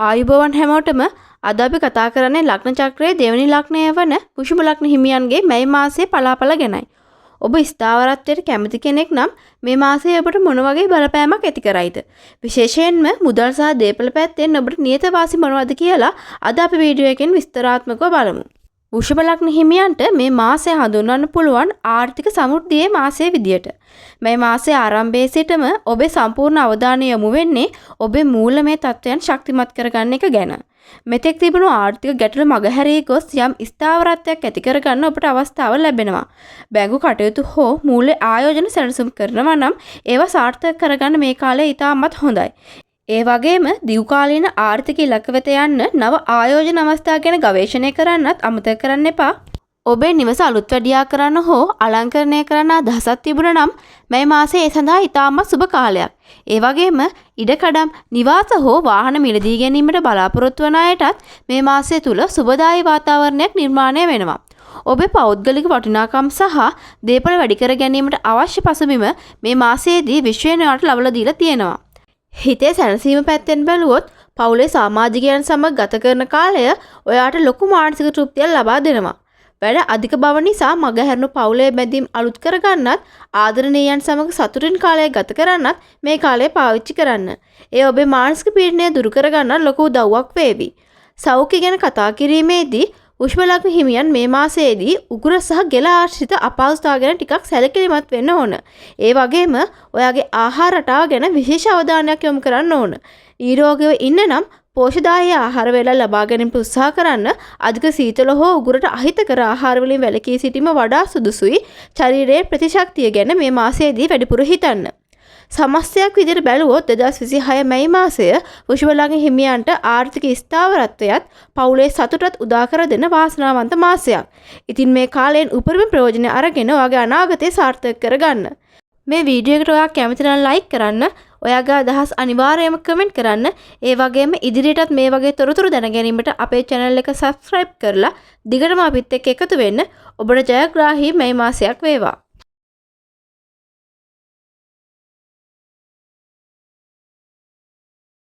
ආයුබෝවන් හැමෝටම අද අපි කතා කරන්නේ ලග්න චක්‍රයේ දෙවෙනි ලග්නය වන පුෂ්ප ලග්න හිමියන්ගේ මේ මාසයේ පලාපල ගැනයි. ඔබ ස්ථාවරත්වයට කැමති කෙනෙක් නම් මේ මාසයේ ඔබට මොන වගේ බලපෑමක් ඇති කරයිද? විශේෂයෙන්ම මුදල් සහ දේපල පැත්තෙන් ඔබට නියත වාසි මොනවද කියලා අද අපි වීඩියෝ එකෙන් විස්තරාත්මකව බලමු. වෘෂභ ලග්න හිමියන්ට මේ මාසය හඳුන්වන්න පුළුවන් ආර්ථික සමෘද්ධියේ මාසයේ විදියට. මේ මාසයේ ආරම්භයේ සිටම ඔබේ සම්පූර්ණ අවධානය යොමු වෙන්නේ ඔබේ මූලමය තත්ත්වයන් ශක්තිමත් කරගන්න එක ගැන. මෙතෙක් තිබුණු ආර්ථික ගැටලු මගහැරී ගොස් යම් ස්ථාවරත්වයක් ඇති කරගන්න ඔබට අවස්ථාව ලැබෙනවා. බැංකු කටයුතු හෝ මූල්‍ය ආයෝජන සැලසුම් කරනවා නම් ඒවා සාර්ථක කරගන්න මේ කාලය ඉතාමත් හොඳයි. ඒ වගේම දීර්ඝකාලීන ආර්ථික ඉලක්ක වෙත යන්න නව ආයෝජන අවස්ථා ගැන ගවේෂණය කරන්නත් අමතක කරන්න එපා. ඔබේ නිවස අලුත් වැඩියා කරන්න හෝ අලංකරණය කරන්න අදහසක් තිබුණා නම් මේ මාසයේ ඒ සඳහා ඉතාමත් සුබ කාලයක්. ඒ වගේම ඉඩකඩම් නිවාස හෝ වාහන මිලදී ගැනීමට බලාපොරොත්තු වන අයටත් මේ මාසය තුල සුබදායී වාතාවරණයක් නිර්මාණය වෙනවා. ඔබේ පෞද්ගලික වටිනාකම් සහ දේපල වැඩි කර ගැනීමට අවශ්‍ය පසුබිම මේ මාසයේදී විශ්වයෙන් යට ලබලා දීලා තියෙනවා. හිතේ සැනසීම පැත්තෙන් බැලුවොත් පවුලේ සමාජිකයන් සමග ගත කරන කාලය ඔයාට ලොකු මානසික තෘප්තියක් ලබා දෙනවා. වැඩ අධික බව නිසා මගහැරුණු පවුලේ බැඳීම් අලුත් කරගන්නත් ආදරණීයයන් සමග සතුටින් කාලය ගත කරන්නත් මේ කාලය පාවිච්චි කරන්න. ඒ ඔබේ මානසික පීඩනය දුරු කරගන්නත් ලොකු උදව්වක් වේවි. සෞඛ්‍ය ගැන කතා කිරීමේදී වෘෂභ ලග්න හිමියන් මේ මාසයේදී උග්‍ර සහ ගෙල ආශ්‍රිත අපහසුතාව ගැන ටිකක් සැලකිලිමත් වෙන්න ඕන. ඒ වගේම ඔයාගේ ආහාර රටාව ගැන විශේෂ අවධානයක් යොමු කරන්න ඕන. නිරෝගීව ඉන්න නම් පෝෂ්‍යදායී ආහාර වේල ලබා ගැනීමට උත්සාහ කරන්න. අධික සීතල හෝ උගුරට අහිතකර ආහාර වලින් වැළකී සිටීම වඩා සුදුසුයි. ශරීරයේ ප්‍රතිශක්තිය ගැන මේ මාසයේදී වැඩිපුර හිතන්න. සමස්තයක් විදිහට බැලුවොත් 2026 මැයි මාසය වෘෂභ ලග්න හිමියන්ට ආර්ථික ස්ථාවරත්වයත් පවුලේ සතුටත් උදා කර දෙන වාසනාවන්ත මාසයක්. ඉතින් මේ කාලයෙන් උපරිම ප්‍රයෝජන අරගෙන ඔයාගේ අනාගතය සාර්ථක කරගන්න. මේ වීඩියෝ එකට ඔයා කැමති නම් ලයික් කරන්න, ඔයාගේ අදහස් අනිවාර්යයෙන්ම කමෙන්ට් කරන්න. ඒ වගේම ඉදිරියටත් මේ වගේ තොරතුරු දැන ගැනීමට අපේ channel එක subscribe කරලා දිගටම අපිත් එක්ක එකතු වෙන්න. ඔබට ජයග්‍රාහී මේ මාසයක් වේවා.